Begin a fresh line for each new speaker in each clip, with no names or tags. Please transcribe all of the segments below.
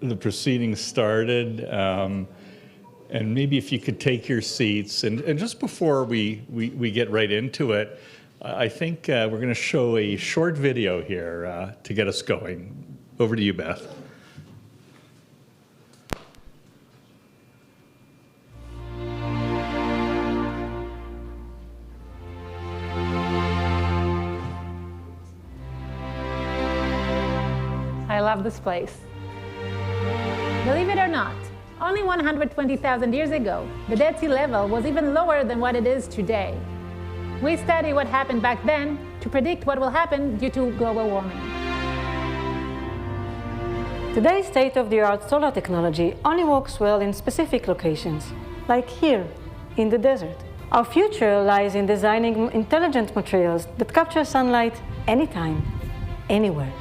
the proceedings started. And maybe if you could take your seats. And just before we get right into it, I think we're going to show a short video here to get us going. Over to you, Beth.
I love this place. Believe it or not, only 120,000 years ago, the Dead Sea level was even lower than what it is today. We study what happened back then to predict what will happen due to global warming.
Today's state-of-the-art solar technology only works well in specific locations, like here, in the desert. Our future lies in designing intelligent materials that capture sunlight anytime, anywhere.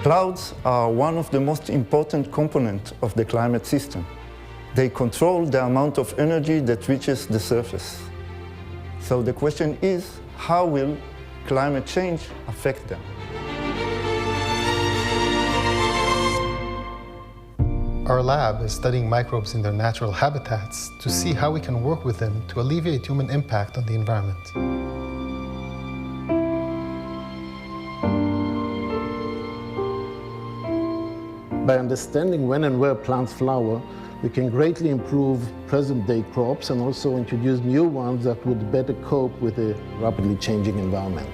Clouds are one of the most important components of the climate system. They control the amount of energy that reaches the surface. So the question is, how will climate change affect them?
Our lab is studying microbes in their natural habitats to see how we can work with them to alleviate human impact on the environment.
By understanding when and where plants flower, we can greatly improve present-day crops and also introduce new ones that would better cope with a rapidly changing environment.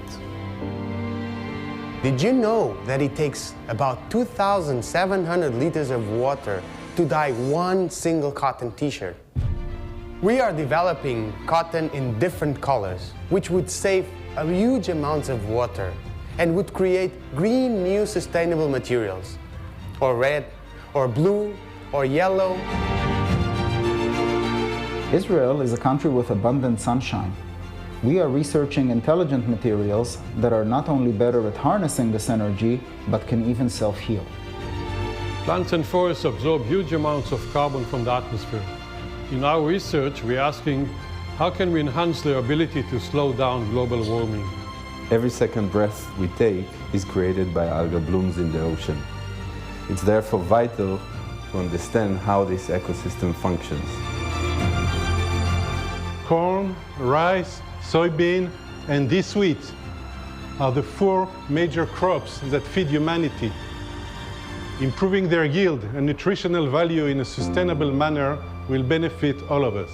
Did you know that it takes about 2,700 liters of water to dye one single cotton t-shirt? We are developing cotton in different colors, which would save a huge amounts of water and would create green new sustainable materials, or red, or blue, or yellow.
Israel is a country with abundant sunshine. We are researching intelligent materials that are not only better at harnessing this energy, but can even self-heal.
Plants and forests absorb huge amounts of carbon from the atmosphere. In our research, we're asking, how can we enhance their ability to slow down global warming?
Every second breath we take is created by algal blooms in the ocean. It's therefore vital to understand how this ecosystem functions.
Corn, rice, soybean, and this wheat are the 4 major crops that feed humanity. Improving their yield and nutritional value in a sustainable manner will benefit all of us.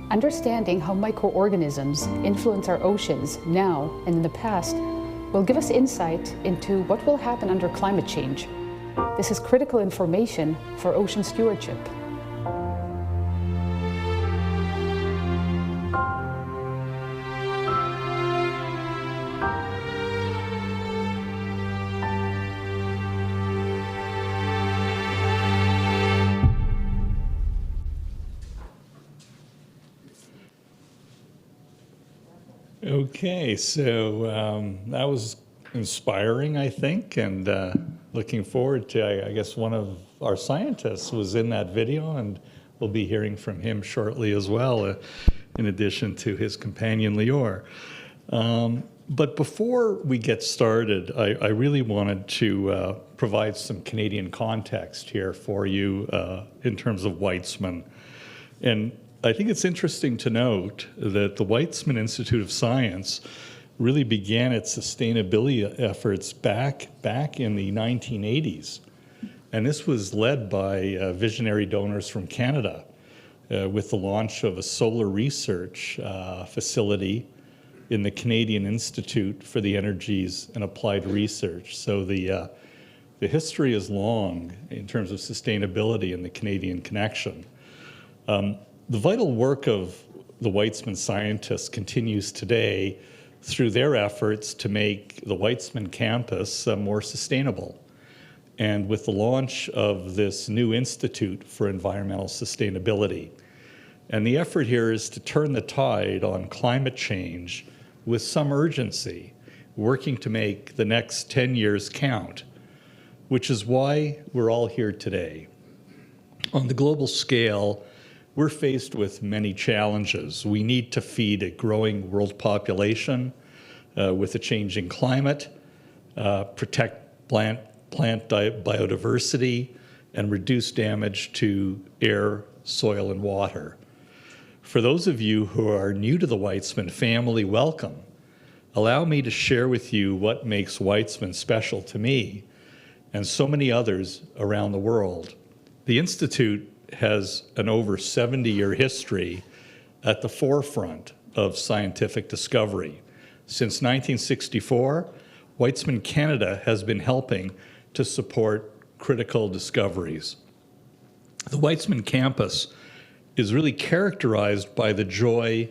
Understanding how microorganisms influence our oceans now and in the past will give us insight into what will happen under climate change. This is critical information for ocean stewardship.
Okay, so that was inspiring, I think, and looking forward to, I guess one of our scientists was in that video, and we'll be hearing from him shortly as well, in addition to his companion, Lior. But before we get started, I really wanted to provide some Canadian context here for you in terms of Weizmann. And I think it's interesting to note that the Weizmann Institute of Science really began its sustainability efforts back in the 1980s. And this was led by visionary donors from Canada with the launch of a solar research facility in the Canadian Institute for the Energies and Applied Research. So the history is long in terms of sustainability in the Canadian connection. The vital work of the Weizmann scientists continues today through their efforts to make the Weizmann campus more sustainable. And with the launch of this new Institute for Environmental Sustainability. And the effort here is to turn the tide on climate change with some urgency, working to make the next 10 years count, which is why we're all here today. On the global scale, we're faced with many challenges. We need to feed a growing world population with a changing climate, protect plant biodiversity, and reduce damage to air, soil, and water. For those of you who are new to the Weizmann family, welcome. Allow me to share with you what makes Weizmann special to me and so many others around the world. The Institute has an over 70-year history at the forefront of scientific discovery. Since 1964, Weizmann Canada has been helping to support critical discoveries. The Weizmann campus is really characterized by the joy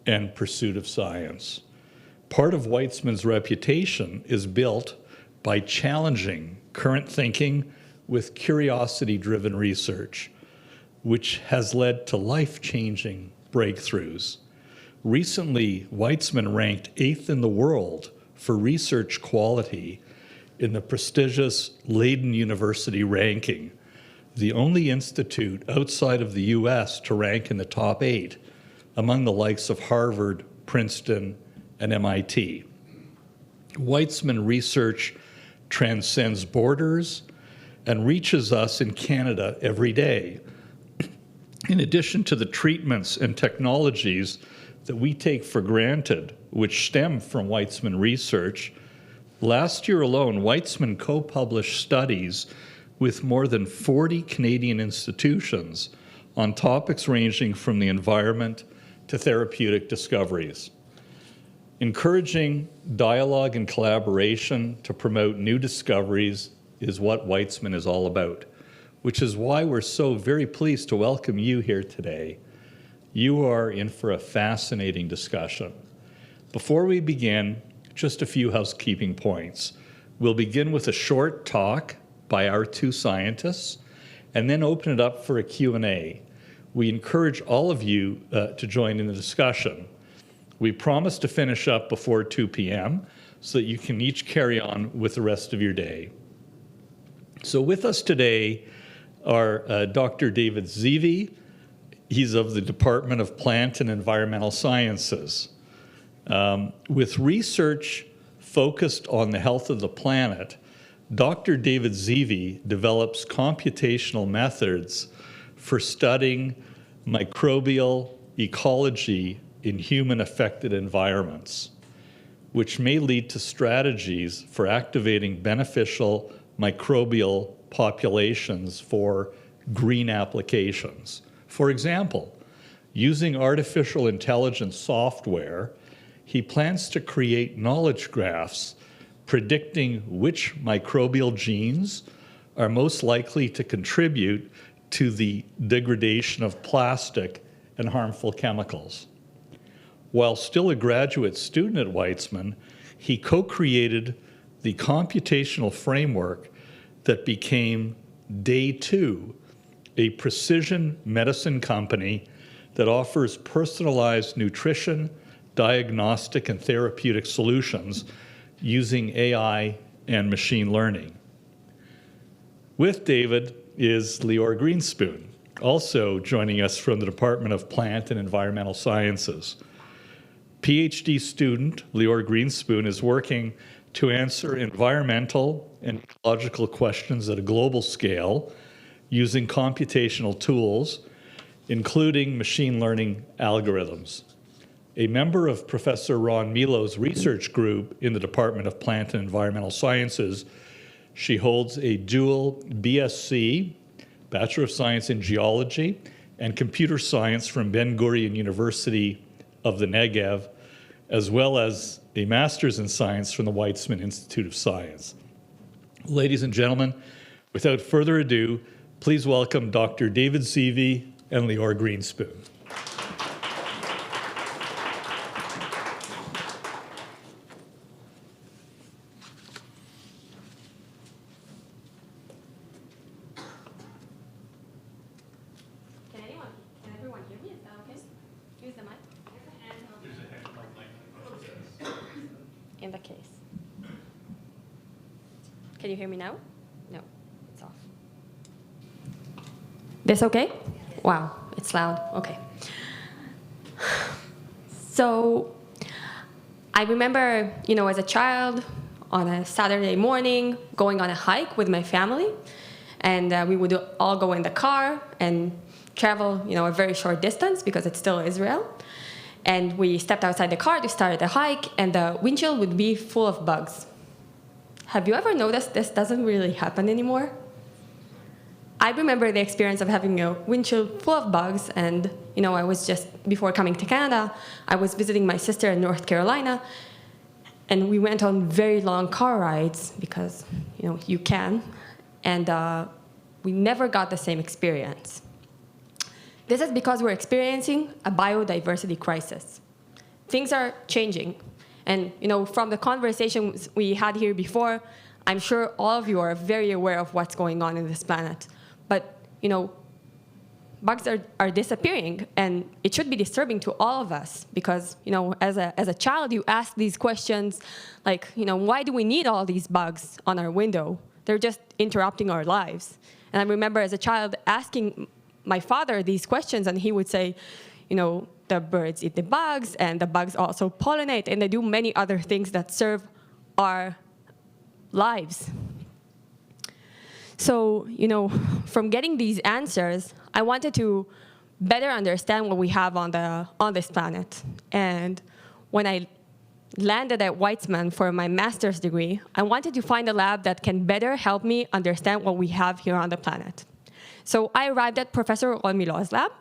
and pursuit of science. Part of Weizmann's reputation is built by challenging current thinking with curiosity-driven research, which has led to life-changing breakthroughs. Recently, Weizmann ranked 8th in the world for research quality in the prestigious Leiden University ranking, the only institute outside of the US to rank in the top 8 among the likes of Harvard, Princeton, and MIT. Weizmann research transcends borders and reaches us in Canada every day. In addition to the treatments and technologies that we take for granted, which stem from Weizmann research, last year alone, Weizmann co-published studies with more than 40 Canadian institutions on topics ranging from the environment to therapeutic discoveries. Encouraging dialogue and collaboration to promote new discoveries is what Weizmann is all about, which is why we're so very pleased to welcome you here today. You are in for a fascinating discussion. Before we begin, just a few housekeeping points. We'll begin with a short talk by our two scientists, and then open it up for a Q&A. We encourage all of you to join in the discussion. We promise to finish up before 2 p.m. so that you can each carry on with the rest of your day. So with us today are Dr. David Zeevi. He's of the Department of Plant and Environmental Sciences. With research focused on the health of the planet, Dr. David Zeevi develops computational methods for studying microbial ecology in human-affected environments, which may lead to strategies for activating beneficial microbial populations for green applications. For example, using artificial intelligence software, he plans to create knowledge graphs predicting which microbial genes are most likely to contribute to the degradation of plastic and harmful chemicals. While still a graduate student at Weizmann, he co-created the computational framework that became Day 2, a precision medicine company that offers personalized nutrition, diagnostic, and therapeutic solutions using AI and machine learning. With David is Lior Greenspoon, also joining us from the Department of Plant and Environmental Sciences. PhD student Lior Greenspoon is working to answer environmental and ecological questions at a global scale using computational tools, including machine learning algorithms. A member of Professor Ron Milo's research group in the Department of Plant and Environmental Sciences, she holds a dual BSc, Bachelor of Science in Geology, and Computer Science from Ben-Gurion University of the Negev, as well as a Master's in Science from the Weizmann Institute of Science. Ladies and gentlemen, without further ado, please welcome Dr. David Zeevi and Lior Greenspoon.
Can everyone hear me? Is that okay? Use the mic. In the case. Can you hear me now? No, it's off. This okay? Wow, it's loud. Okay. So I remember, as a child, on a Saturday morning, going on a hike with my family. And we would all go in the car and travel, a very short distance because it's still Israel. And we stepped outside the car to start the hike, and the windshield would be full of bugs. Have you ever noticed this doesn't really happen anymore? I remember the experience of having a windshield full of bugs, and I was just, before coming to Canada, I was visiting my sister in North Carolina, and we went on very long car rides because, you can, and we never got the same experience. This is because we're experiencing a biodiversity crisis. Things are changing. And from the conversations we had here before, I'm sure all of you are very aware of what's going on in this planet. But bugs are disappearing, and it should be disturbing to all of us because as a child you ask these questions like why do we need all these bugs on our window? They're just interrupting our lives. And I remember as a child asking my father these questions, and he would say, the birds eat the bugs, and the bugs also pollinate, and they do many other things that serve our lives. So, from getting these answers, I wanted to better understand what we have on this planet. And when I landed at Weizmann for my master's degree, I wanted to find a lab that can better help me understand what we have here on the planet. So I arrived at Professor Milot's lab.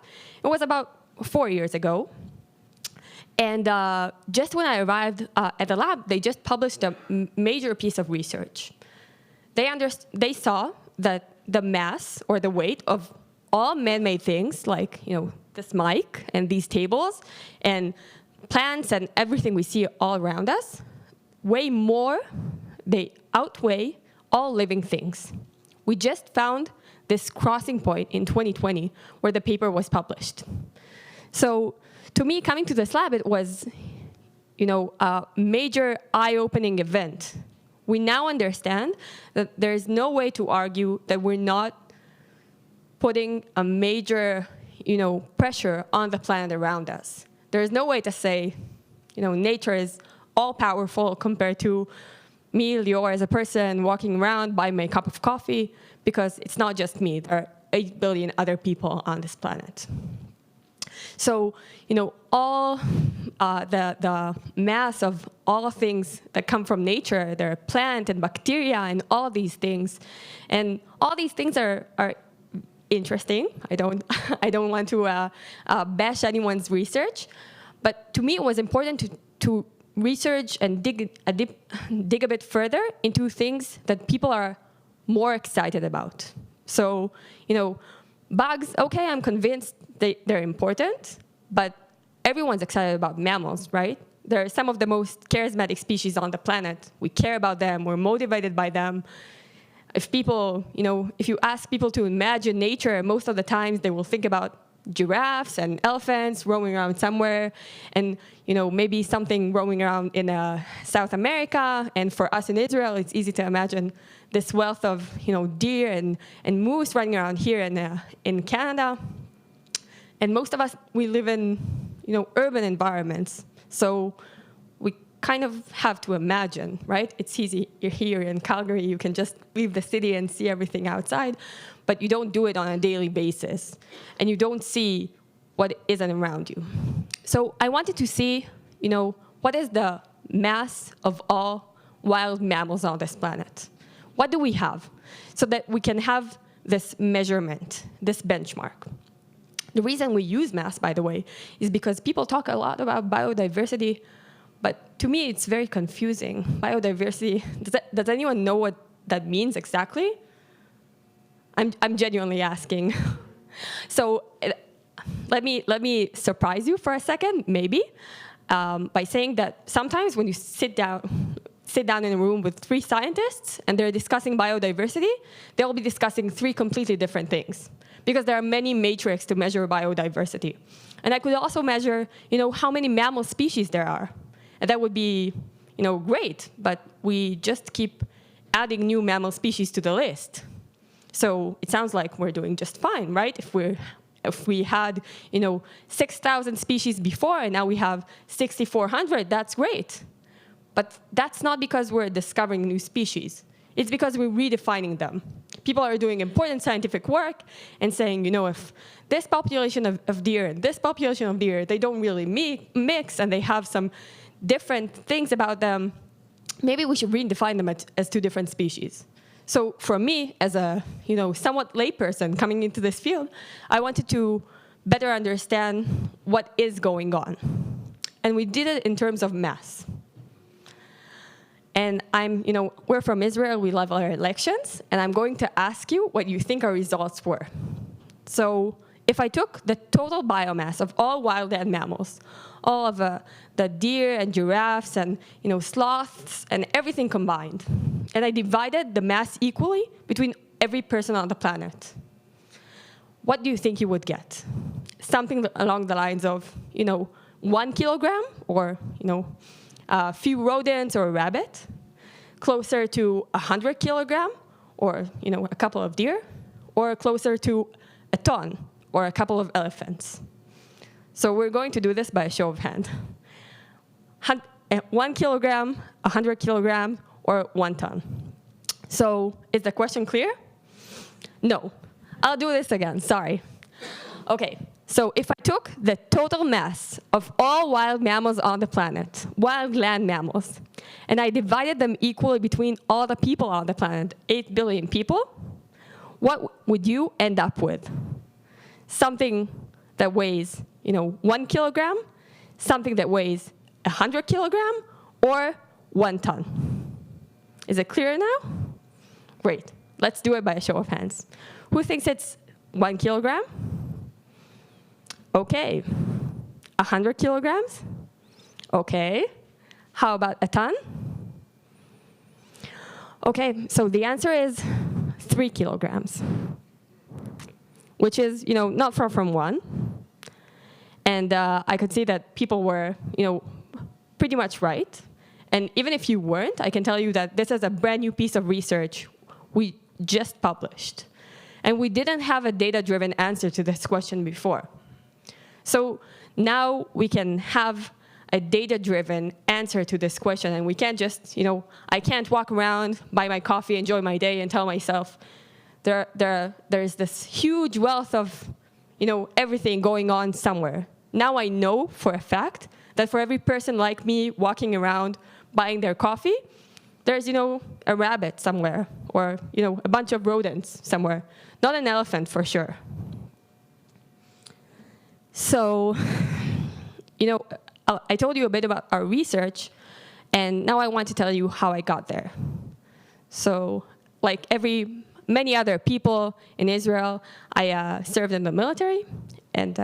It was about 4 years ago. And just when I arrived at the lab, they just published a major piece of research. They saw that the mass or the weight of all man-made things, like this mic and these tables and plants and everything we see all around us, they outweigh all living things. We just found this crossing point in 2020 where the paper was published. So to me, coming to this lab, it was a major eye-opening event. We now understand that there's no way to argue that we're not putting a major pressure on the planet around us. There's no way to say, nature is all-powerful compared to me, Lior, as a person walking around buying my cup of coffee, because it's not just me. There are 8 billion other people on this planet. So, all the mass of all things that come from nature, there are plant and bacteria and all these things. And all these things are interesting. I don't want to bash anyone's research. But to me, it was important to research and dig a bit further into things that people are more excited about. So, bugs, okay, I'm convinced they're important, but everyone's excited about mammals, right? They're some of the most charismatic species on the planet. We care about them, we're motivated by them. If you ask people to imagine nature, most of the times they will think about giraffes and elephants roaming around somewhere, and maybe something roaming around in South America. And for us in Israel, it's easy to imagine this wealth of deer and moose running around here in Canada. And most of us, we live in urban environments, so we kind of have to imagine, right? It's easy. You're here in Calgary, you can just leave the city and see everything outside, but you don't do it on a daily basis, and you don't see what isn't around you. So I wanted to see, what is the mass of all wild mammals on this planet? What do we have so that we can have this measurement, this benchmark? The reason we use mass, by the way, is because people talk a lot about biodiversity, but to me, it's very confusing. Biodiversity, does anyone know what that means exactly? I'm genuinely asking. So let me surprise you for a second, maybe, by saying that sometimes when you sit down in a room with 3 scientists and they're discussing biodiversity, they'll be discussing 3 completely different things, because there are many metrics to measure biodiversity. And I could also measure, how many mammal species there are. And that would be, great, but we just keep adding new mammal species to the list. So it sounds like we're doing just fine, right? If we had, 6,000 species before and now we have 6,400, that's great. But that's not because we're discovering new species. It's because we're redefining them. People are doing important scientific work and saying, if this population of deer and this population of deer, they don't really mix and they have some different things about them, maybe we should redefine them as two different species. So for me, as a somewhat layperson coming into this field, I wanted to better understand what is going on. And we did it in terms of mass. And we're from Israel, we love our elections, and I'm going to ask you what you think our results were. So if I took the total biomass of all wildland mammals, all of the deer and giraffes and sloths and everything combined, and I divided the mass equally between every person on the planet, what do you think you would get? Something along the lines of 1 kilogram, or a few rodents or a rabbit, closer to 100 kilogram, or a couple of deer, or closer to a ton, or a couple of elephants. So we're going to do this by a show of hand. 1 kilogram, 100 kilogram, or 1 ton. So is the question clear? No. I'll do this again, sorry. Okay. So if I took the total mass of all wild mammals on the planet, wild land mammals, and I divided them equally between all the people on the planet, 8 billion people, what would you end up with? Something that weighs, 1 kilogram, something that weighs 100 kilogram, or 1 ton. Is it clear now? Great. Let's do it by a show of hands. Who thinks it's 1 kilogram? Okay. 100 kilograms? Okay. How about a ton? Okay, so the answer is 3 kilograms, which is, not far from 1. And I could see that people were, pretty much right. And even if you weren't, I can tell you that this is a brand new piece of research we just published. And we didn't have a data-driven answer to this question before. So now we can have a data-driven answer to this question, and we can't just, I can't walk around, buy my coffee, enjoy my day, and tell myself there's this huge wealth of, everything going on somewhere. Now I know for a fact that for every person like me walking around buying their coffee, there's, a rabbit somewhere, or, a bunch of rodents somewhere. Not an elephant for sure. So, I told you a bit about our research, and now I want to tell you how I got there. So, like many other people in Israel, I served in the military, and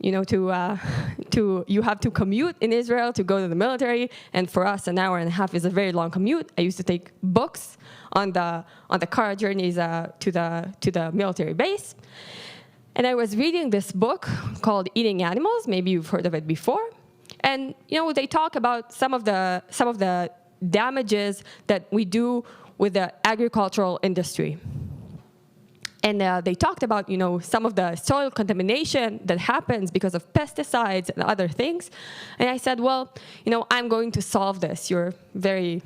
you have to commute in Israel to go to the military, and for us, an hour and a half is a very long commute. I used to take books on the car journeys to the military base. And I was reading this book called Eating Animals. Maybe you've heard of it before. And they talk about some of the damages that we do with the agricultural industry. And they talked about some of the soil contamination that happens because of pesticides and other things. And I said, well, I'm going to solve this. You're very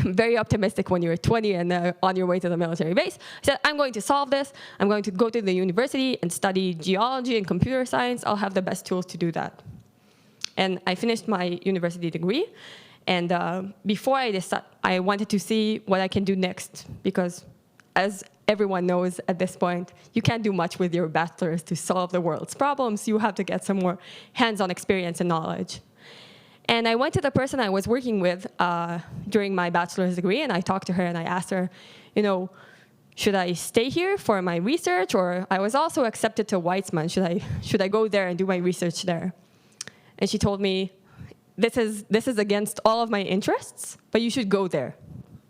very optimistic when you're 20 and on your way to the military base. I said, I'm going to solve this. I'm going to go to the university and study geology and computer science. I'll have the best tools to do that. And I finished my university degree. And before I decided, I wanted to see what I can do next, because as everyone knows at this point, you can't do much with your bachelor's to solve the world's problems. You have to get some more hands-on experience and knowledge. And I went to the person I was working with during my bachelor's degree, and I talked to her, and I asked her, should I stay here for my research, or I was also accepted to Weizmann. Should I go there and do my research there? And she told me, this is against all of my interests, but you should go there.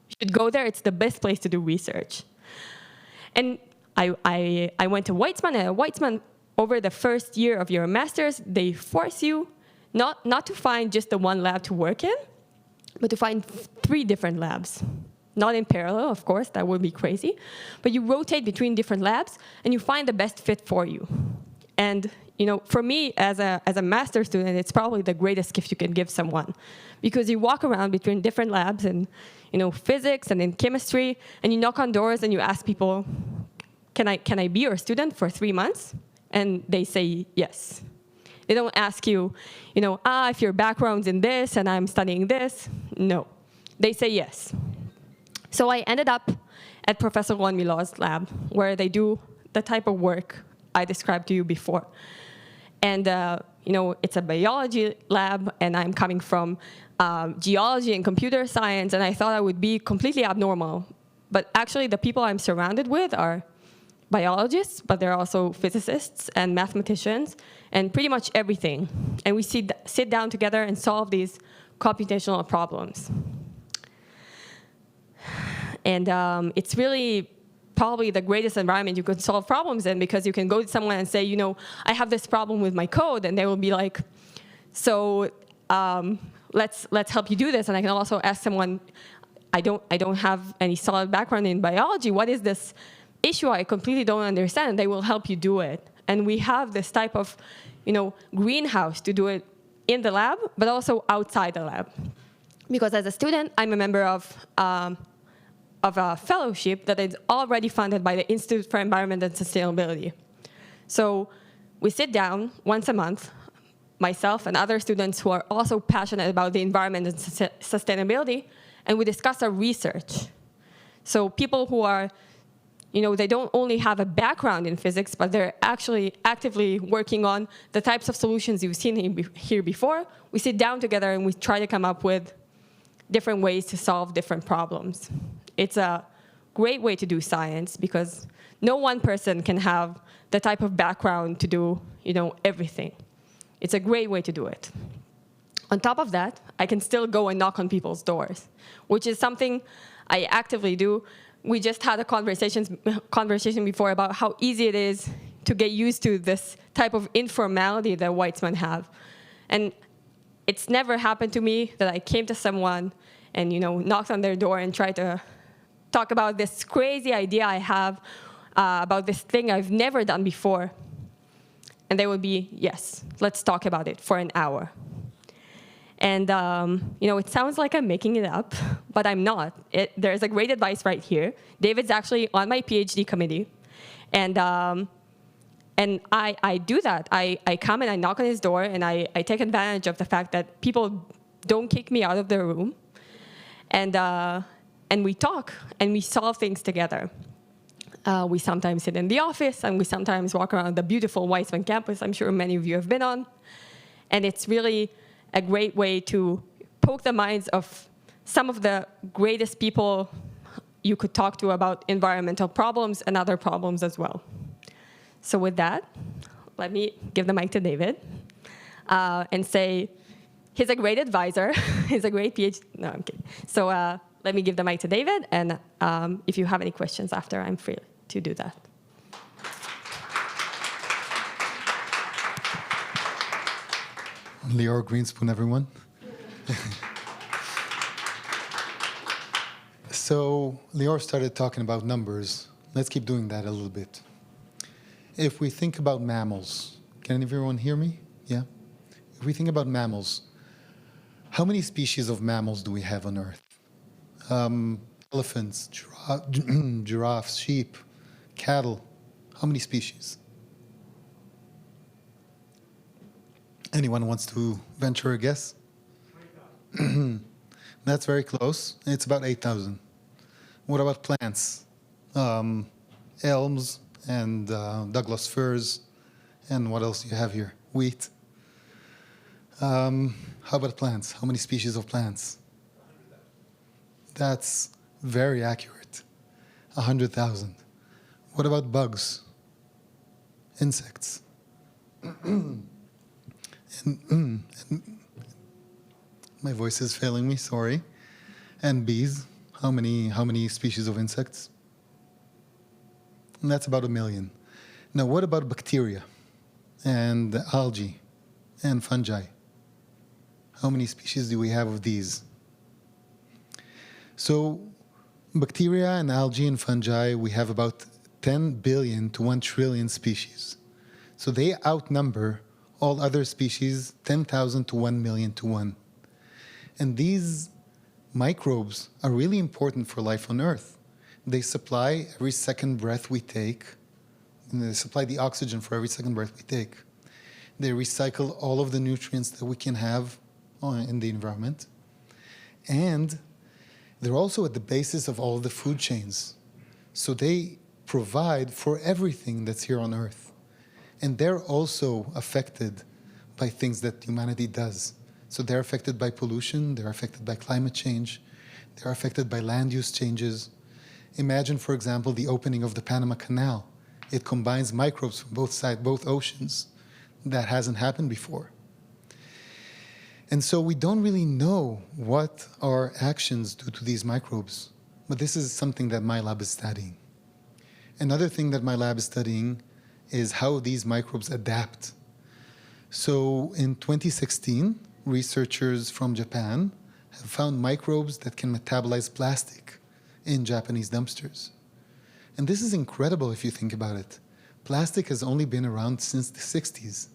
You should go there. It's the best place to do research. And I went to Weizmann, and at Weizmann, over the first year of your master's, they force you not to find just the one lab to work in, but to find 3 different labs. Not in parallel, of course, that would be crazy. But you rotate between different labs, and you find the best fit for you. And for me as a master student, it's probably the greatest gift you can give someone, because you walk around between different labs and physics and in chemistry, and you knock on doors and you ask people, can I be your student for 3 months? And they say yes. They don't ask you, if your background's in this and I'm studying this. No, they say yes. So I ended up at Professor Juan Miló's lab, where they do the type of work I described to you before. And it's a biology lab, and I'm coming from geology and computer science, and I thought I would be completely abnormal. But actually, the people I'm surrounded with are biologists, but they're also physicists and mathematicians, and pretty much everything. And we sit down together and solve these computational problems. And it's really probably the greatest environment you could solve problems in, because you can go to someone and say, I have this problem with my code, and they will be like, so let's help you do this. And I can also ask someone, I don't have any solid background in biology. What is this issue I completely don't understand? And they will help you do it. And we have this type of, greenhouse to do it in the lab, but also outside the lab. Because as a student, I'm a member of a fellowship that is already funded by the Institute for Environment and Sustainability. So we sit down once a month, myself and other students who are also passionate about the environment and sustainability, and we discuss our research. So people who are, they don't only have a background in physics, but they're actually actively working on the types of solutions you've seen here before. We sit down together and we try to come up with different ways to solve different problems. It's a great way to do science, because no one person can have the type of background to do, everything. It's a great way to do it. On top of that, I can still go and knock on people's doors, which is something I actively do. We just had a conversation before about how easy it is to get used to this type of informality that Weizmann have. And it's never happened to me that I came to someone and knocked on their door and tried to talk about this crazy idea I have about this thing I've never done before. And they would be, yes, let's talk about it for an hour. And it sounds like I'm making it up, but I'm not. There's a great advice right here. David's actually on my PhD committee. And I do that. I come and I knock on his door, and I take advantage of the fact that people don't kick me out of their room. And we talk, and we solve things together. We sometimes sit in the office, and we sometimes walk around the beautiful Weizmann campus I'm sure many of you have been on. And it's really a great way to poke the minds of some of the greatest people you could talk to about environmental problems and other problems as well. So with that, let me give the mic to David and say he's a great advisor. He's a great PhD. No, I'm kidding. So let me give the mic to David, and if you have any questions after, I'm free to do that.
Lior Greenspoon, everyone. So Lior started talking about numbers. Let's keep doing that a little bit. If we think about mammals, can everyone hear me? Yeah? If we think about mammals, how many species of mammals do we have on Earth? Elephants, giraffes, sheep, cattle. How many species? Anyone wants to venture a guess? That's very close. It's about 8,000. What about plants? Elms and Douglas firs. And what else do you have here? Wheat. How about plants? How many species of plants? That's very accurate. 100,000. What about bugs? Insects? And my voice is failing me, sorry. And bees, how many species of insects? And that's about 1 million. Now, what about bacteria and algae and fungi? How many species do we have of these? So, bacteria and algae and fungi, we have about 10 billion to 1 trillion species. So they outnumber all other species 10,000 to 1 million to 1. And these microbes are really important for life on Earth. They supply every second breath we take, and they supply the oxygen for every second breath we take. They recycle all of the nutrients that we can have in the environment. And they're also at the basis of all of the food chains. So they provide for everything that's here on Earth. And they're also affected by things that humanity does. So they're affected by pollution, they're affected by climate change, they're affected by land use changes. Imagine, for example, the opening of the Panama Canal. It combines microbes from both sides, both oceans. That hasn't happened before. And so we don't really know what our actions do to these microbes. But this is something that my lab is studying. Another thing that my lab is studying is how these microbes adapt. So in 2016, researchers from Japan have found microbes that can metabolize plastic in Japanese dumpsters. And this is incredible if you think about it. Plastic has only been around since the 60s.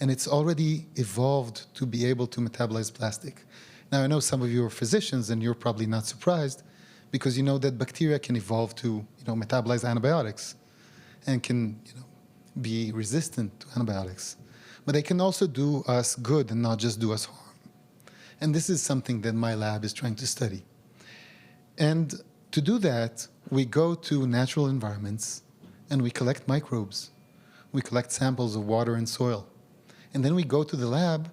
And it's already evolved to be able to metabolize plastic. Now, I know some of you are physicians, and you're probably not surprised, because you know that bacteria can evolve to metabolize antibiotics and can be resistant to antibiotics. But they can also do us good and not just do us harm. And this is something that my lab is trying to study. And to do that, we go to natural environments and we collect microbes. We collect samples of water and soil. And then we go to the lab,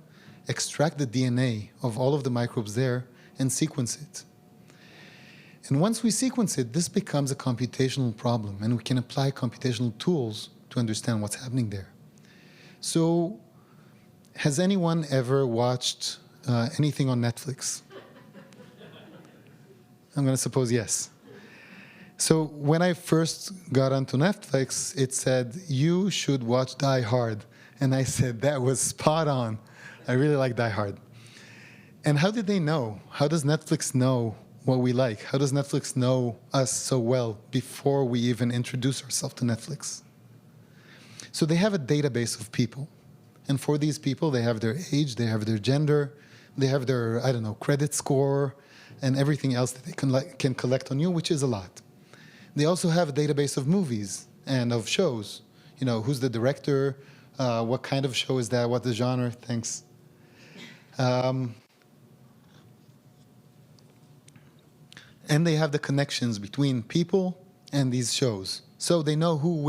extract the DNA of all of the microbes there, and sequence it. And once we sequence it, this becomes a computational problem, and we can apply computational tools to understand what's happening there. So, has anyone ever watched anything on Netflix? I'm going to suppose yes. So when I first got onto Netflix, it said, you should watch Die Hard. And I said, that was spot on. I really like Die Hard. And how did they know? How does Netflix know what we like? How does Netflix know us so well before we even introduce ourselves to Netflix? So they have a database of people. And for these people, they have their age, they have their gender, they have their, credit score, and everything else that they can collect on you, which is a lot. They also have a database of movies and of shows. Who's the director, what kind of show is that, what the genre, thanks. And they have the connections between people and these shows. So they know who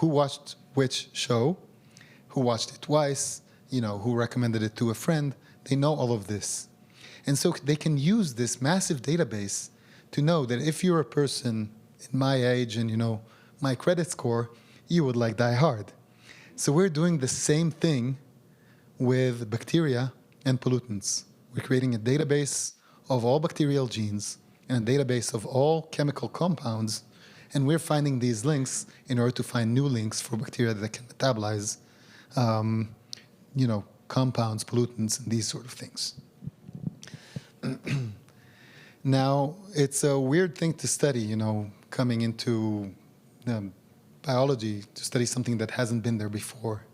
watched which show, who watched it twice, who recommended it to a friend. They know all of this. And so they can use this massive database to know that if you're a person in my age and, my credit score, you would like Die Hard. So we're doing the same thing with bacteria and pollutants. We're creating a database of all bacterial genes and a database of all chemical compounds, and we're finding these links in order to find new links for bacteria that can metabolize, compounds, pollutants, and these sort of things. Now, it's a weird thing to study, coming into biology to study something that hasn't been there before.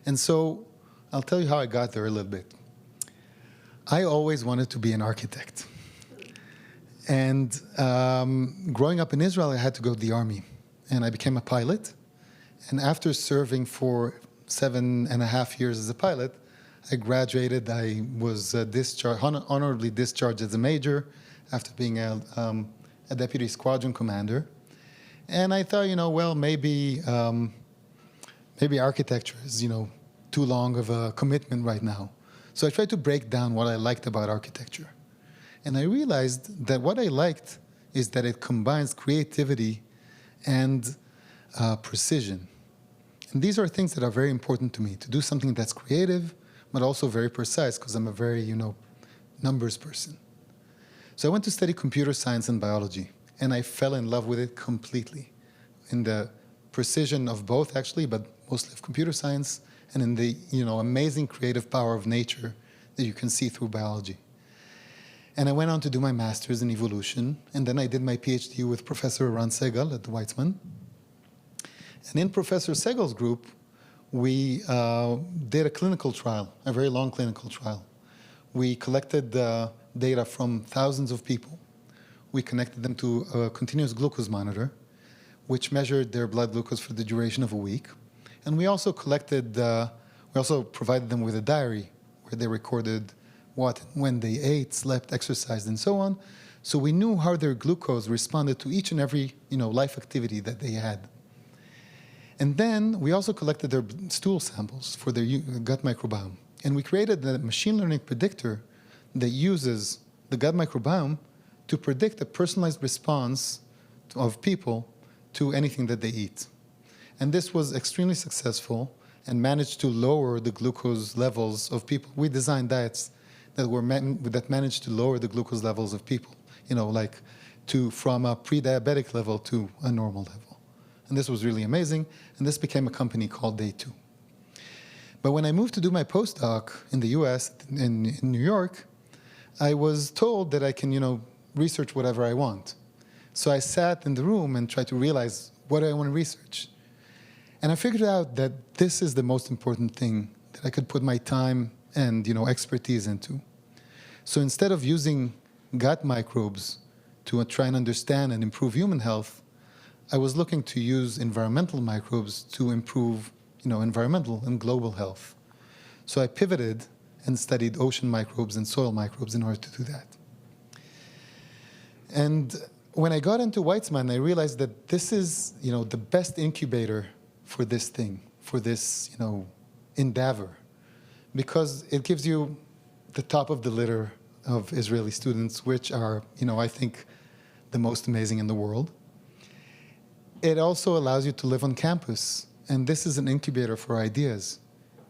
And so I'll tell you how I got there a little bit. I always wanted to be an architect. And growing up in Israel, I had to go to the army. And I became a pilot. And after serving for 7.5 years as a pilot, I graduated. I was honorably discharged as a major after being a deputy squadron commander. And I thought, maybe architecture is, too long of a commitment right now. So I tried to break down what I liked about architecture. And I realized that what I liked is that it combines creativity and precision. And these are things that are very important to me, to do something that's creative, but also very precise, because I'm a very, numbers person. So I went to study computer science and biology, and I fell in love with it completely, in the precision of both, actually, but mostly of computer science, and in the amazing creative power of nature that you can see through biology. And I went on to do my master's in evolution, and then I did my PhD with Professor Ran Segal at the Weizmann. And in Professor Segal's group, we did a clinical trial, a very long clinical trial. We collected data from thousands of people. We connected them to a continuous glucose monitor, which measured their blood glucose for the duration of a week. And we also provided them with a diary where they recorded when they ate, slept, exercised, and so on. So we knew how their glucose responded to each and every life activity that they had. And then we also collected their stool samples for their gut microbiome. And we created a machine learning predictor that uses the gut microbiome to predict a personalized response of people to anything that they eat. And this was extremely successful and managed to lower the glucose levels of people. We designed diets that managed to lower the glucose levels of people, from a pre-diabetic level to a normal level. And this was really amazing, and this became a company called Day 2. But when I moved to do my postdoc in the US, in New York, I was told that I can, research whatever I want. So I sat in the room and tried to realize, what do I want to research? And I figured out that this is the most important thing that I could put my time and, expertise into. So instead of using gut microbes to try and understand and improve human health, I was looking to use environmental microbes to improve, environmental and global health. So I pivoted and studied ocean microbes and soil microbes in order to do that. And when I got into Weizmann, I realized that this is, the best incubator for this thing, for this, endeavor, because it gives you the top of the litter of Israeli students, which are, I think, the most amazing in the world. It also allows you to live on campus, and this is an incubator for ideas,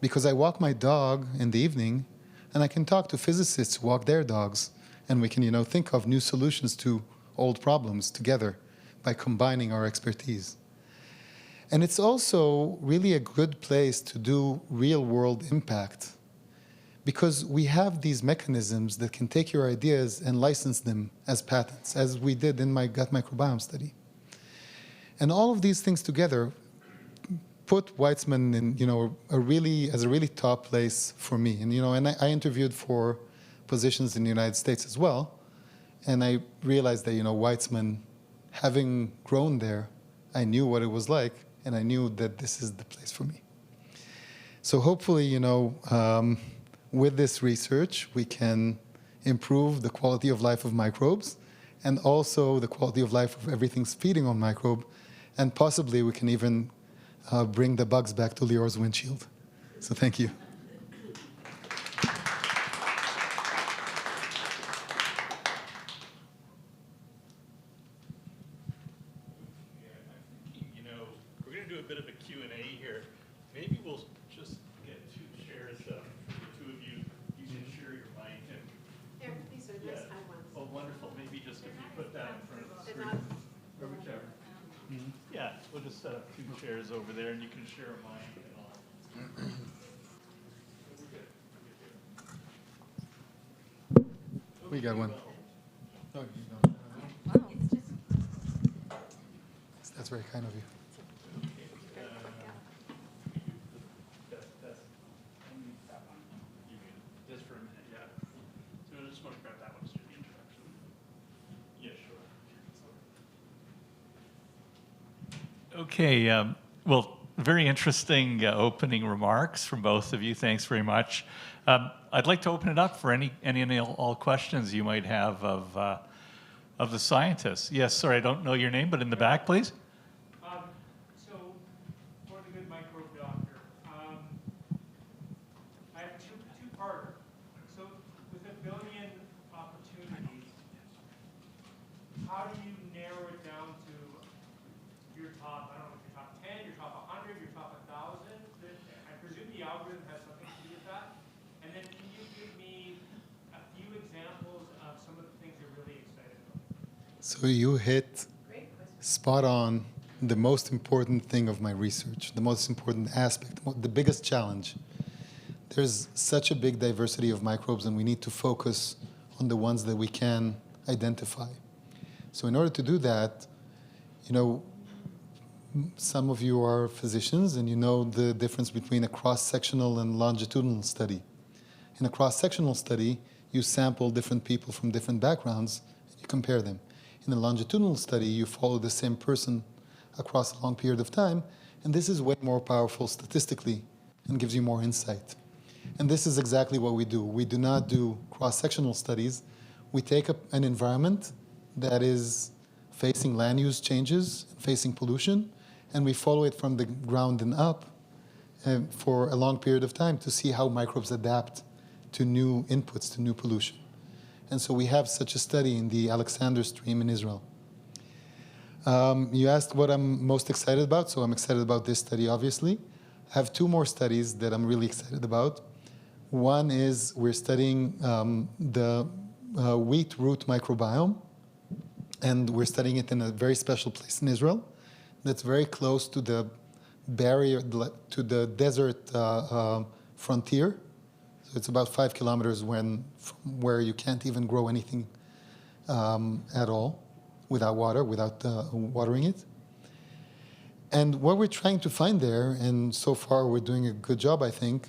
because I walk my dog in the evening, and I can talk to physicists who walk their dogs, and we can, think of new solutions to old problems together by combining our expertise. And it's also really a good place to do real-world impact, because we have these mechanisms that can take your ideas and license them as patents, as we did in my gut microbiome study. And all of these things together put Weizmann in, as a really top place for me. And I interviewed for positions in the United States as well, and I realized that Weizmann, having grown there, I knew what it was like, and I knew that this is the place for me. So hopefully, with this research, we can improve the quality of life of microbes, and also the quality of life of everything's feeding on microbe. And possibly we can even bring the bugs back to Lior's windshield. So thank you.
We're going to do a bit of a Q&A here. Maybe we'll just get 2 chairs for the 2 of you. You can share your mic.
There, these are nice high ones.
Oh, wonderful. Maybe just if you put that in front of the screen. Or whichever. Yeah, we'll just set up 2 chairs over there, and you can share a mic and all.
We got one. Oh, that's very kind of you.
Just for a minute, yeah. So I just want to grab that one just for the introduction. Yeah, sure. Okay, well, very interesting opening remarks from both of you. Thanks very much. I'd like to open it up for any and all questions you might have of the scientists. Yes, sorry, I don't know your name, but in the back, please.
So, for the good microbe doctor, I have two-parter. So, with 1 billion opportunities, how do you narrow it down to your top, I don't know if your top 10, your top 100, your top 1,000? I presume the algorithm has something to do with that. And then can you give me a few examples of some of the things you're really excited about?
So you hit spot on the most important thing of my research, the most important aspect, the biggest challenge. There's such a big diversity of microbes, and we need to focus on the ones that we can identify. So in order to do that, some of you are physicians and you know the difference between a cross-sectional and longitudinal study. In a cross-sectional study, you sample different people from different backgrounds, and you compare them. In a longitudinal study, you follow the same person across a long period of time, and this is way more powerful statistically and gives you more insight. And this is exactly what we do. We do not do cross-sectional studies. We take an environment that is facing land use changes, facing pollution, and we follow it from the ground and up for a long period of time to see how microbes adapt to new inputs, to new pollution. And so we have such a study in the Alexander Stream in Israel. You asked what I'm most excited about, so I'm excited about this study, obviously. I have two more studies that I'm really excited about. One is we're studying the wheat root microbiome, and we're studying it in a very special place in Israel that's very close to the barrier, to the desert frontier. So it's about 5 kilometers from where you can't even grow anything at all without water, without watering it. And what we're trying to find there, and so far we're doing a good job, I think,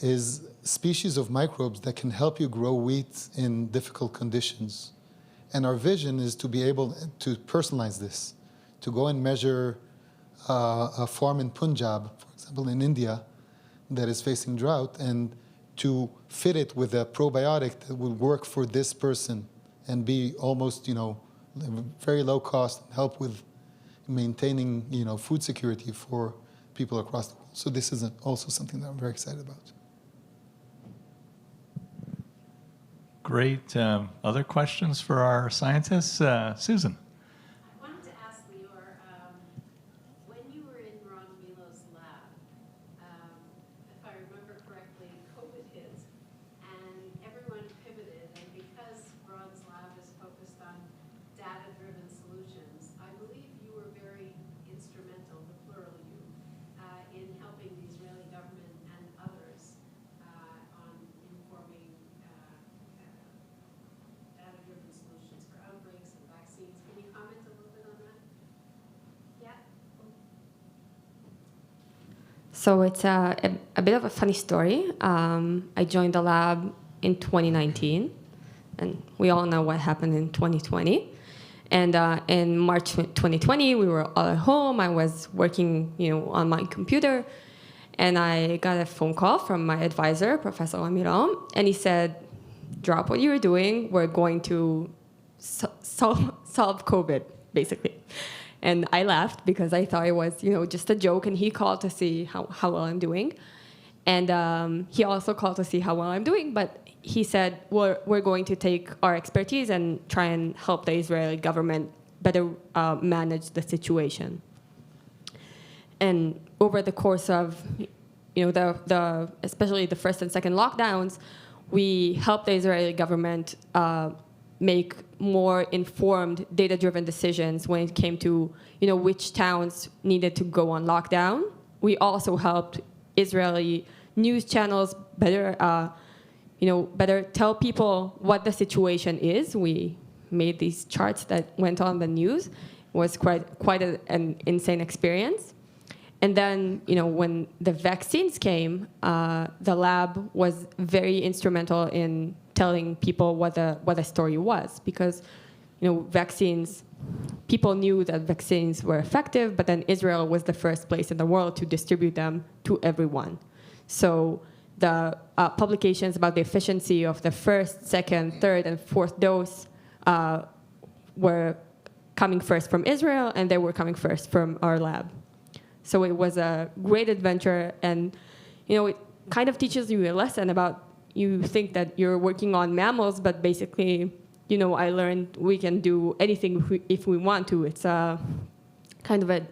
is species of microbes that can help you grow wheat in difficult conditions. And our vision is to be able to personalize this, to go and measure a farm in Punjab, for example, in India, that is facing drought, and to fit it with a probiotic that will work for this person and be almost, very low cost, and help with maintaining, food security for people across the world. So this is also something that I'm very excited about.
Great. Other questions for our scientists? Susan.
I wanted to ask Lior, when you were in Ron Milo's lab, if I remember correctly, COVID hit, and everyone pivoted, and because Ron's lab is focused on data-driven solutions, I believe you were very instrumental, the plural you, in helping the Israeli government and others on informing data-driven solutions for outbreaks and vaccines. Can you comment a little bit on that? Yeah.
So it's a bit of a funny story. I joined the lab in 2019, and we all know what happened in 2020. And in March 2020, we were all at home. I was working, on my computer, and I got a phone call from my advisor, Professor Amiram, and he said, "Drop what you were doing. We're going to solve COVID, basically." And I laughed because I thought it was, just a joke. And he called to see how well I'm doing, and he also called to see how well I'm doing. But he said, we're going to take our expertise and try and help the Israeli government better manage the situation. And over the course of, the especially the first and second lockdowns, we helped the Israeli government make more informed, data-driven decisions when it came to, which towns needed to go on lockdown. We also helped Israeli news channels better tell people what the situation is. We made these charts that went on the news. It was quite an insane experience. And then, when the vaccines came, the lab was very instrumental in telling people what the story was, because, vaccines, people knew that vaccines were effective, but then Israel was the first place in the world to distribute them to everyone. So the publications about the efficiency of the first, second, third, and fourth dose were coming first from Israel, and they were coming first from our lab. So it was a great adventure, and it kind of teaches you a lesson about, you think that you're working on mammals, but basically, I learned we can do anything if we want to. It's a kind of a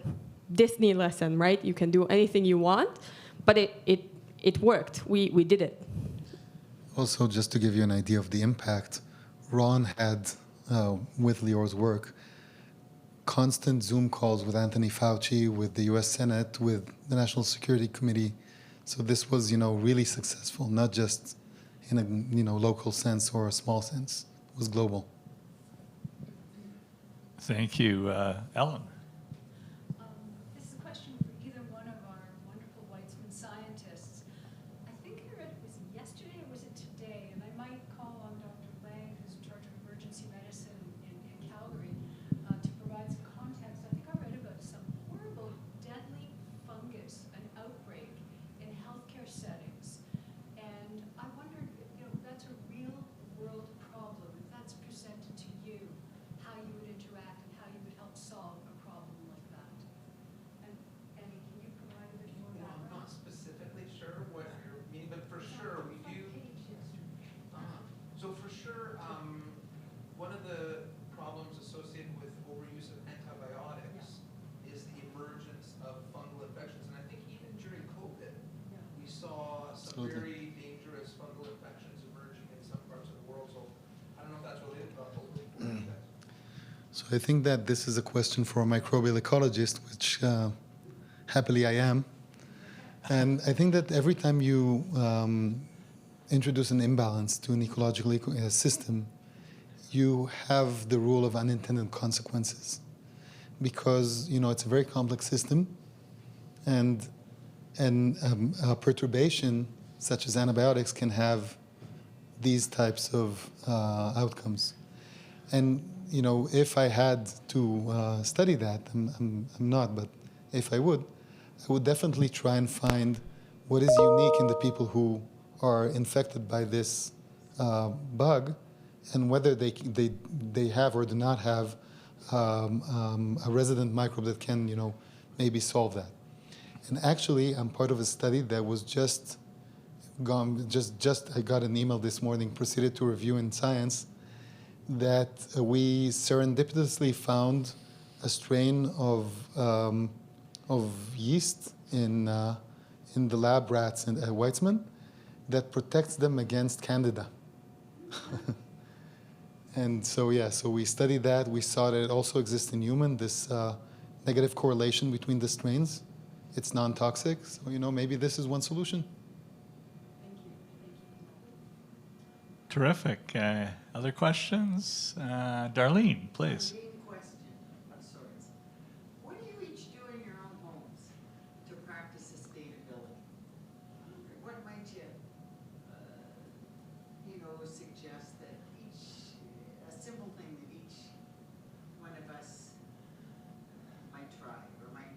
Disney lesson, right? You can do anything you want, but it worked. We did it.
Also, just to give you an idea of the impact, Ron had, with Lior's work, constant Zoom calls with Anthony Fauci, with the US Senate, with the National Security Committee. So this was, really successful, not just in a, local sense or a small sense. It was global.
Thank you. Ellen.
This is a
So I think that this is a question for a microbial ecologist, which happily I am. And I think that every time you introduce an imbalance to an ecological system, you have the rule of unintended consequences. Because, it's a very complex system, and a perturbation such as antibiotics can have these types of outcomes. And, if I had to study that, I'm not, but if I would definitely try and find what is unique in the people who are infected by this bug, and whether they have or do not have a resident microbe that can, maybe solve that. And actually, I'm part of a study that was just gone. I got an email this morning, proceeded to review in Science, that we serendipitously found a strain of yeast in the lab rats at Weizmann that protects them against Candida. And so we studied that. We saw that it also exists in human, this negative correlation between the strains. It's non-toxic, so maybe this is one solution.
Terrific. Other questions? Darlene, please.
Question of sorts. What do you each do in your own homes to practice sustainability? What might you, suggest that a simple thing that each one of us might try or might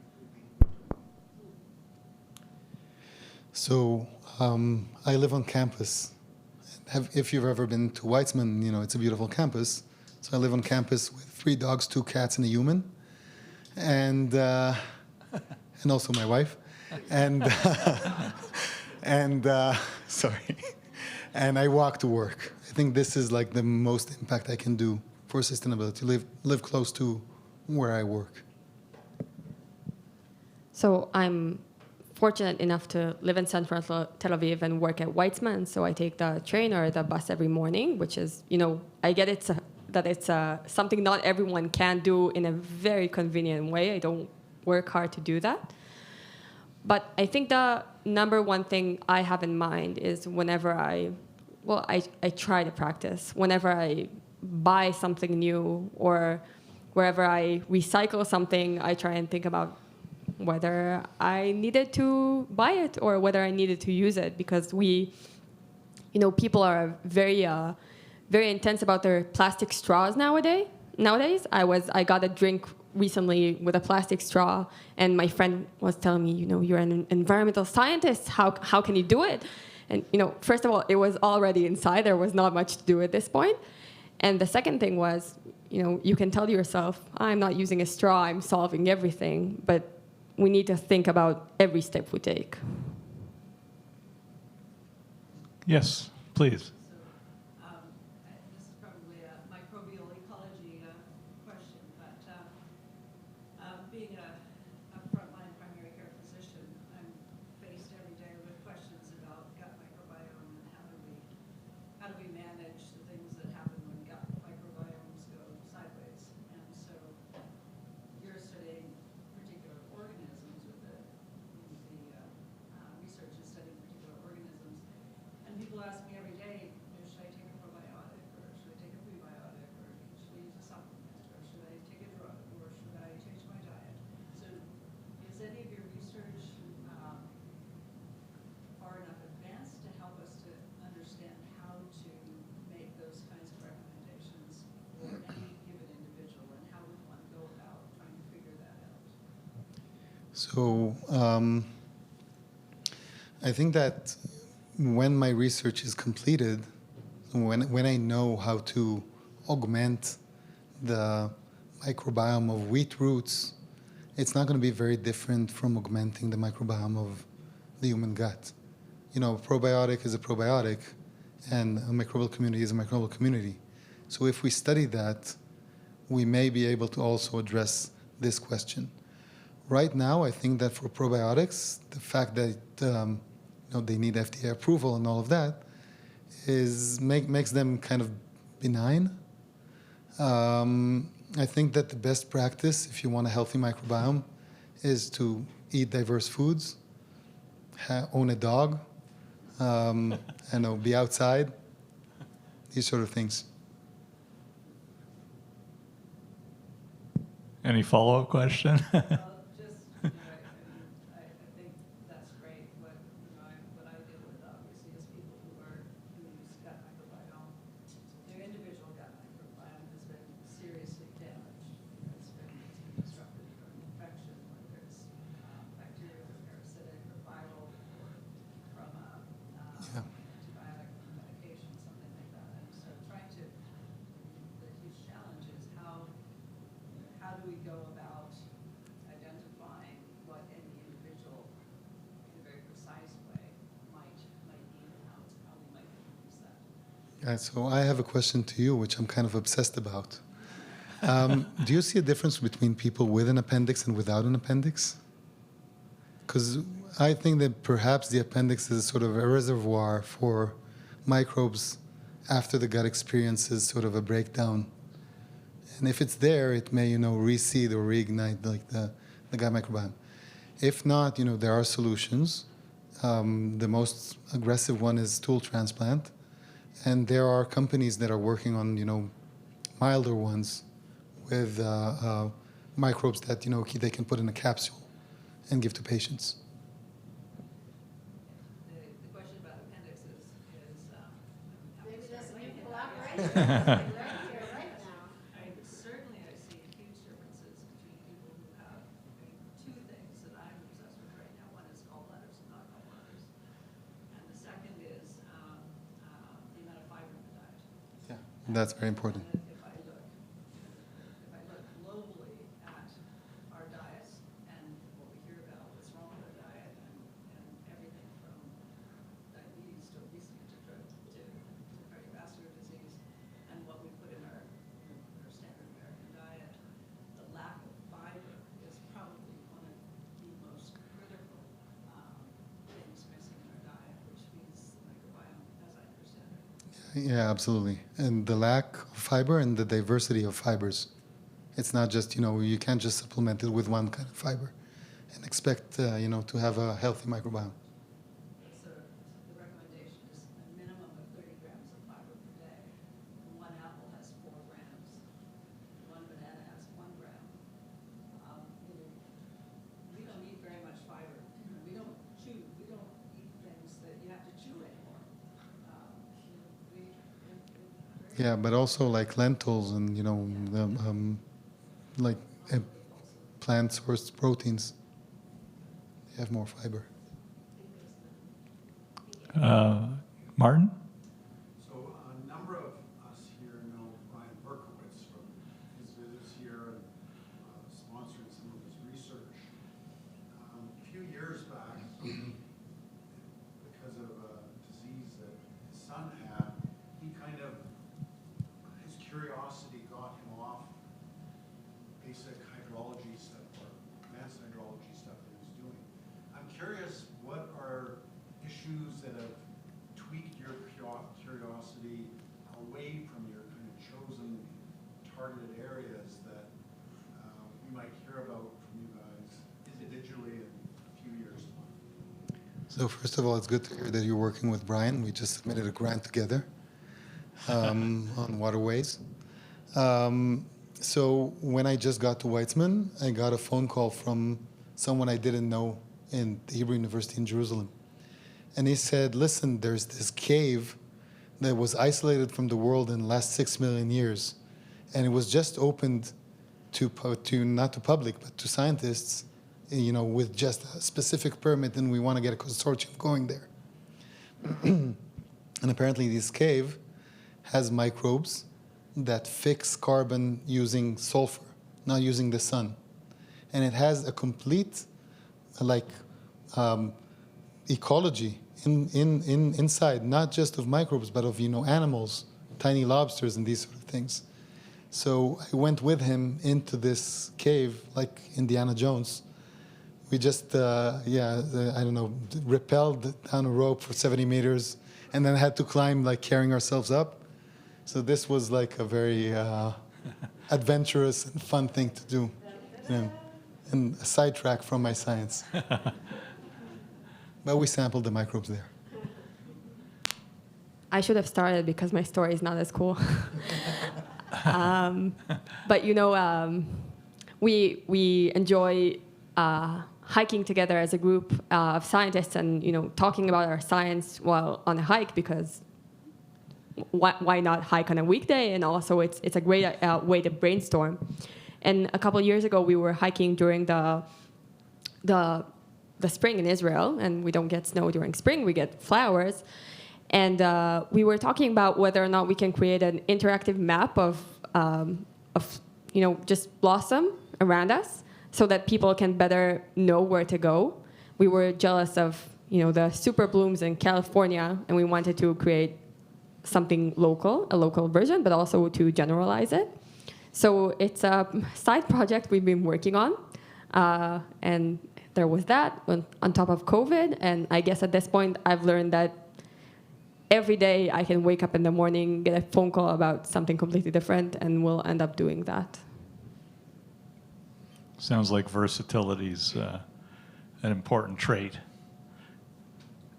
do?
So I live on campus. If you've ever been to Weizmann, it's a beautiful campus. So I live on campus with 3 dogs, 2 cats, and a human, and also my wife, and sorry, and I walk to work. I think this is like the most impact I can do for sustainability. Live close to where I work.
So I'm fortunate enough to live in central Tel Aviv and work at Weizmann. So I take the train or the bus every morning, which is, I get it that it's something not everyone can do in a very convenient way. I don't work hard to do that. But I think the number one thing I have in mind is whenever I try to practice. Whenever I buy something new or wherever I recycle something, I try and think about whether I needed to buy it or whether I needed to use it, because people are very intense about their plastic straws nowadays. I got a drink recently with a plastic straw, and my friend was telling me, you're an environmental scientist. How can you do it? And first of all, it was already inside. There was not much to do at this point. And the second thing was, you can tell yourself, I'm not using a straw. I'm solving everything, but we need to think about every step we take.
Yes, please.
This is probably a microbial ecology question, but being a frontline primary care physician, I'm faced every day with questions about gut microbiome and how do we manage the things that happen when gut microbiomes go sideways. And so you're studying particular organisms, or the research is studying particular organisms. And people ask me every day, should I take a probiotic, or should I take a prebiotic, or should I use a supplement, or should I take a drug, or should I change my diet? So is any of your research far enough advanced to help us to understand how to make those kinds of recommendations for any given individual, and how would one go about trying to figure that out?
So I think that when my research is completed, when I know how to augment the microbiome of wheat roots, it's not going to be very different from augmenting the microbiome of the human gut. A probiotic is a probiotic, and a microbial community is a microbial community. So if we study that, we may be able to also address this question. Right now, I think that for probiotics, the fact that they need FDA approval and all of that makes them kind of benign. I think that the best practice, if you want a healthy microbiome, is to eat diverse foods, own a dog, be outside, these sort of things.
Any follow-up question?
So I have a question to you, which I'm kind of obsessed about. Do you see a difference between people with an appendix and without an appendix? Because I think that perhaps the appendix is sort of a reservoir for microbes after the gut experiences sort of a breakdown. And if it's there, it may, reseed or reignite like the gut microbiome. If not, there are solutions. The most aggressive one is stool transplant. And there are companies that are working on, milder ones with microbes that, they can put in a capsule and give to patients.
The question about appendixes is maybe that's a new collaboration. Certainly I see huge differences between people who have two things that I'm obsessed with right now. One is gallbladders and not gallbladders. And the second is the amount of fiber in the diet.
Yeah, that's very important.
If I look globally at our diets and what we hear about what's wrong with our diet and everything from diabetes to obesity to cardiovascular disease and what we put in our standard American diet, the lack of fiber is probably one of the most critical things missing in our diet, which feeds the microbiome, as I understand it.
Yeah, absolutely. And the lack of fiber and the diversity of fibers. It's not just, you can't just supplement it with one kind of fiber and expect, to have a healthy microbiome.
So the recommendation is a minimum of 30 grams of fiber per day. One apple has 4 grams. One banana has 1 gram. We don't eat very much fiber. We don't chew. We don't eat things that you have to chew anymore.
Yeah, but also like lentils and, plant-sourced proteins, they have more fiber.
Martin?
So a number of us here know Brian Berkowitz from his visits here and sponsoring some of his research. A few years back, because of a disease that his son had, his curiosity got him off basic hydrology stuff or advanced hydrology stuff that he was doing. I'm curious, what are issues that have tweaked your curiosity away from your kind of chosen targeted areas that we might hear about from you guys individually in a few years' time?
So first of all, it's good to hear that you're working with Brian. We just submitted a grant together on waterways. So when I just got to Weizmann, I got a phone call from someone I didn't know in the Hebrew University in Jerusalem. And he said, listen, there's this cave that was isolated from the world in the last 6 million years. And it was just opened to not to public, but to scientists, with just a specific permit, and we want to get a consortium going there. And apparently this cave has microbes that fix carbon using sulfur, not using the sun. And it has a complete, ecology inside, not just of microbes, but of, animals, tiny lobsters and these sort of things. So I went with him into this cave, like Indiana Jones. We just, rappelled down a rope for 70 meters and then had to climb, carrying ourselves up. So this was like a very adventurous and fun thing to do, and a sidetrack from my science. But we sampled the microbes there.
I should have started because my story is not as cool. But we enjoy hiking together as a group of scientists, and talking about our science while on a hike, because why not hike on a weekday? And also it's a great way to brainstorm. And a couple of years ago, we were hiking during the spring in Israel, and we don't get snow during spring; we get flowers. And we were talking about whether or not we can create an interactive map of just blossom around us, so that people can better know where to go. We were jealous of the super blooms in California, and we wanted to create something local, a local version, but also to generalize it. So it's a side project we've been working on, and there was that on top of COVID. And I guess at this point, I've learned that every day I can wake up in the morning, get a phone call about something completely different, and we'll end up doing that.
Sounds like versatility's an important trait.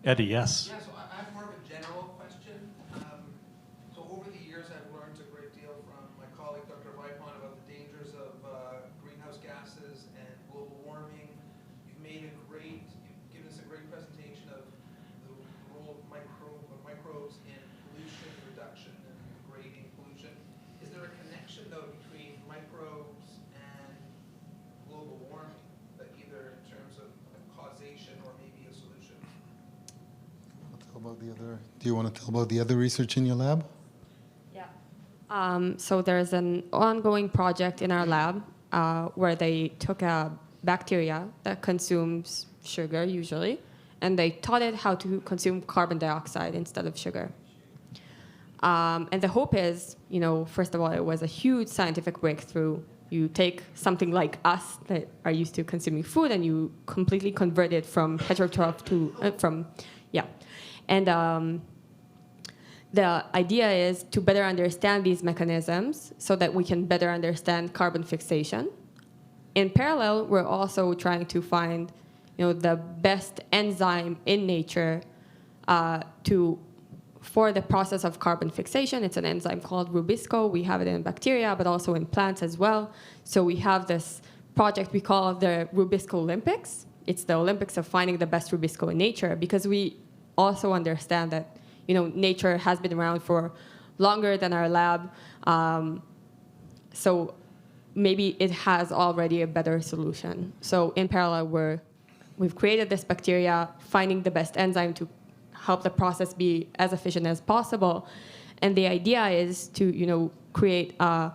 Eddie, yes?
Yeah, so I have more of a general question. So over the years, I've learned a great deal from my colleague, Dr. Weizmann, about the dangers of greenhouse gases and global warming. You've given us a great presentation of the role of microbes in pollution reduction and degrading pollution. Is there a connection, though, between microbes and global warming, that either in terms of causation or maybe a solution?
Do you want to tell about the other research in your lab?
Yeah. So there's an ongoing project in our lab where they took a bacteria that consumes sugar usually, and they taught it how to consume carbon dioxide instead of sugar. And the hope is, first of all, it was a huge scientific breakthrough. You take something like us that are used to consuming food, and you completely convert it from heterotroph to And the idea is to better understand these mechanisms so that we can better understand carbon fixation. In parallel, we're also trying to find, the best enzyme in nature for the process of carbon fixation. It's an enzyme called Rubisco. We have it in bacteria, but also in plants as well. So we have this project we call the Rubisco Olympics. It's the Olympics of finding the best Rubisco in nature, because we also understand that nature has been around for longer than our lab. So maybe it has already a better solution. So in parallel, we've created this bacteria, finding the best enzyme to help the process be as efficient as possible. And the idea is to create a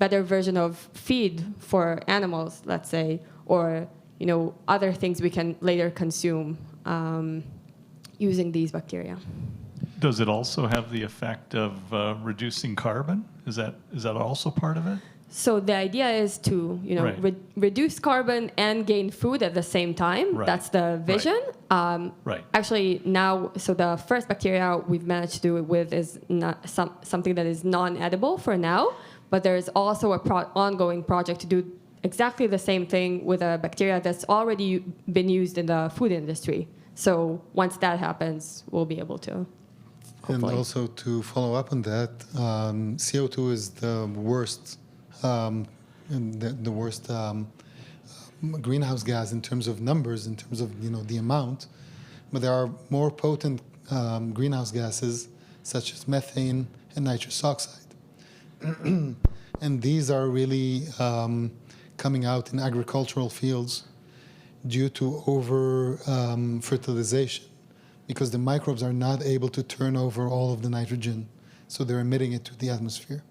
better version of feed for animals, let's say, or other things we can later consume using these bacteria.
Does it also have the effect of reducing carbon? Is that also part of it?
So the idea is to reduce carbon and gain food at the same time.
Right.
That's the vision.
Right.
Actually, now, so the first bacteria we've managed to do it with is not something that is non-edible for now, but there is also a ongoing project to do exactly the same thing with a bacteria that's already been used in the food industry. So once that happens, we'll be able to.
And also to follow up on that, CO2 is the worst, greenhouse gas in terms of numbers, in terms of the amount. But there are more potent greenhouse gases such as methane and nitrous oxide, and these are really coming out in agricultural fields due to over fertilization, because the microbes are not able to turn over all of the nitrogen, so they're emitting it to the atmosphere.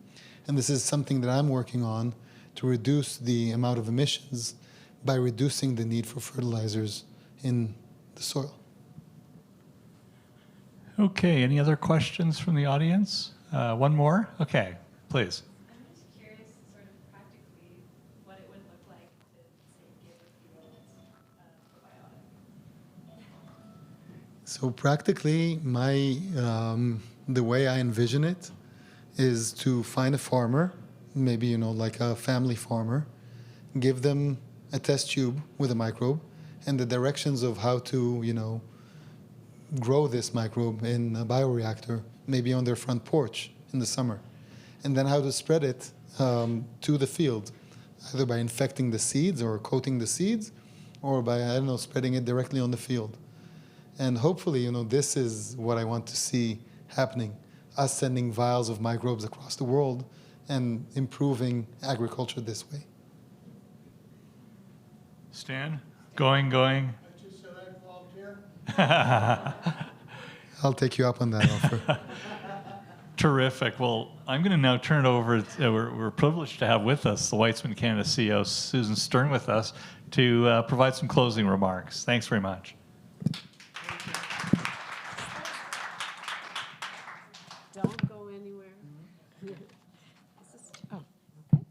And this is something that I'm working on to reduce the amount of emissions by reducing the need for fertilizers in the soil.
Okay, any other questions from the audience? One more? Okay, please.
I'm just curious, sort of practically, what it would look like to, say, give a few minutes probiotic.
So practically, the way I envision it is to find a farmer maybe, you know, like a family farmer, give them a test tube with a microbe and the directions of how to, you know, grow this microbe in a bioreactor, maybe on their front porch in the summer, and then how to spread it to the field, either by infecting the seeds or coating the seeds, or by, I don't know, spreading it directly on the field. And hopefully, you know, this is what I want to see happening, us sending vials of microbes across the world and improving agriculture this way.
Stan, going.
I just said I'd volunteer.
I'll take you up on that offer.
Terrific. Well, I'm going to now turn it over. We're privileged to have with us the Weizmann Canada CEO, Susan Stern, with us to provide some closing remarks. Thanks very much.
Don't go anywhere. Oh, okay.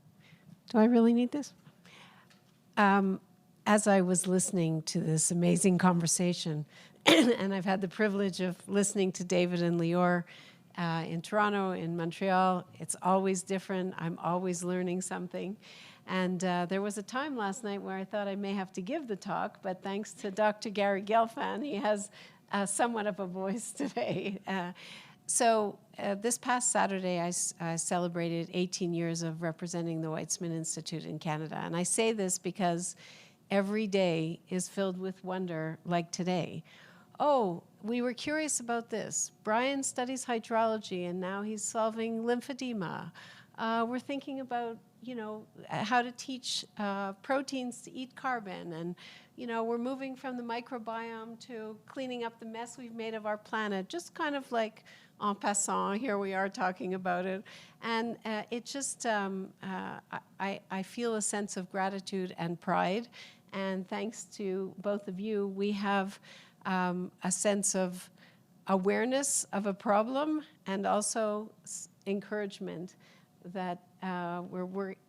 Do I really need this? As I was listening to this amazing conversation, and I've had the privilege of listening to David and Lior in Toronto, in Montreal, it's always different. I'm always learning something. And there was a time last night where I thought I may have to give the talk, but thanks to Dr. Gary Gelfand, he has somewhat of a voice today. So this past Saturday, I celebrated 18 years of representing the Weizmann Institute in Canada. And I say this because every day is filled with wonder, like today. Oh, we were curious about this. Brian studies hydrology, and now he's solving lymphedema. We're thinking about, you know, how to teach proteins to eat carbon. And, you know, we're moving from the microbiome to cleaning up the mess we've made of our planet, just kind of like en passant, here we are talking about it. And it just, I feel a sense of gratitude and pride. And thanks to both of you, we have a sense of awareness of a problem and also encouragement that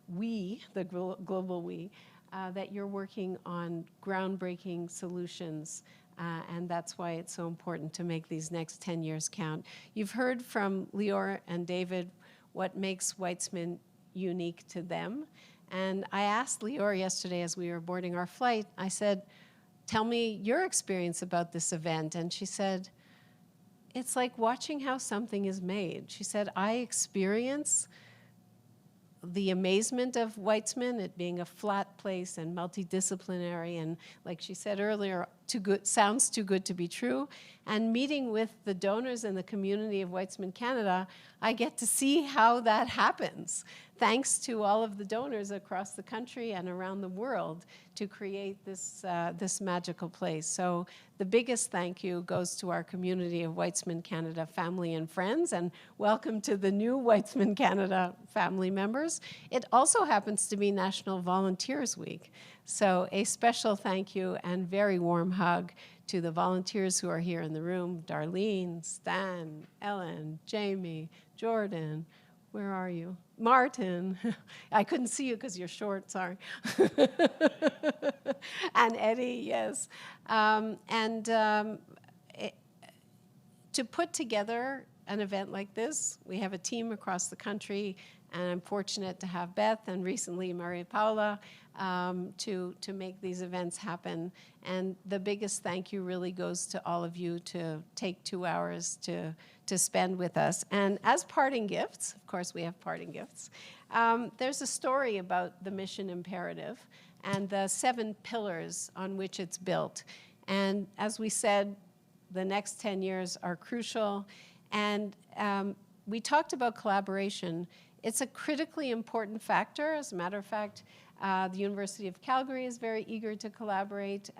we, the global we, that you're working on groundbreaking solutions. And that's why it's so important to make these next 10 years count. You've heard from Lior and David what makes Weizmann unique to them. And I asked Lior yesterday as we were boarding our flight, I said, tell me your experience about this event. And she said, it's like watching how something is made. She said, I experience the amazement of Weizmann, it being a flat place and multidisciplinary, and like she said earlier, sounds too good to be true. And meeting with the donors and the community of Weizmann Canada, I get to see how that happens, thanks to all of the donors across the country and around the world to create this, this magical place. So the biggest thank you goes to our community of Weizmann Canada family and friends, and welcome to the new Weizmann Canada family members. It also happens to be National Volunteers Week. So a special thank you and very warm hug to the volunteers who are here in the room, Darlene, Stan, Ellen, Jamie, Jordan, where are you? Martin. I couldn't see you because you're short, sorry. And Eddie, yes. To put together an event like this, we have a team across the country, and I'm fortunate to have Beth and recently Maria Paula to make these events happen. And the biggest thank you really goes to all of you to take 2 hours to spend with us. And as parting gifts, of course we have parting gifts, there's a story about the mission imperative and the 7 pillars on which it's built. And as we said, the next 10 years are crucial. And we talked about collaboration. It's a critically important factor. As a matter of fact, the University of Calgary is very eager to collaborate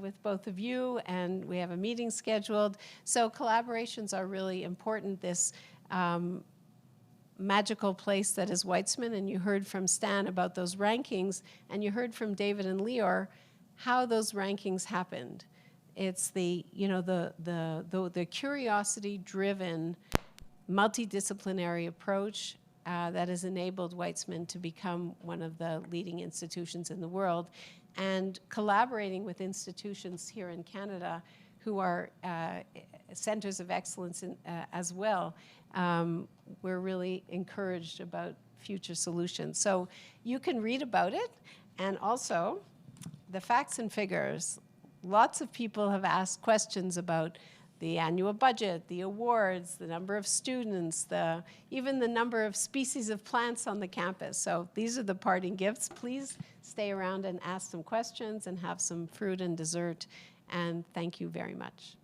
with both of you, and we have a meeting scheduled. So collaborations are really important. This magical place that is Weizmann, and you heard from Stan about those rankings, and you heard from David and Lior how those rankings happened. It's the, you know, the curiosity-driven, multidisciplinary approach that has enabled Weizmann to become one of the leading institutions in the world, and collaborating with institutions here in Canada who are centers of excellence as well. We're really encouraged about
future solutions. So you can read about it, and also the facts and figures. Lots of people have asked questions about the annual budget, the awards, the number of students, even the number of species of plants on the campus. So these are the parting gifts. Please stay around and ask some questions and have some fruit and dessert. And thank you very much.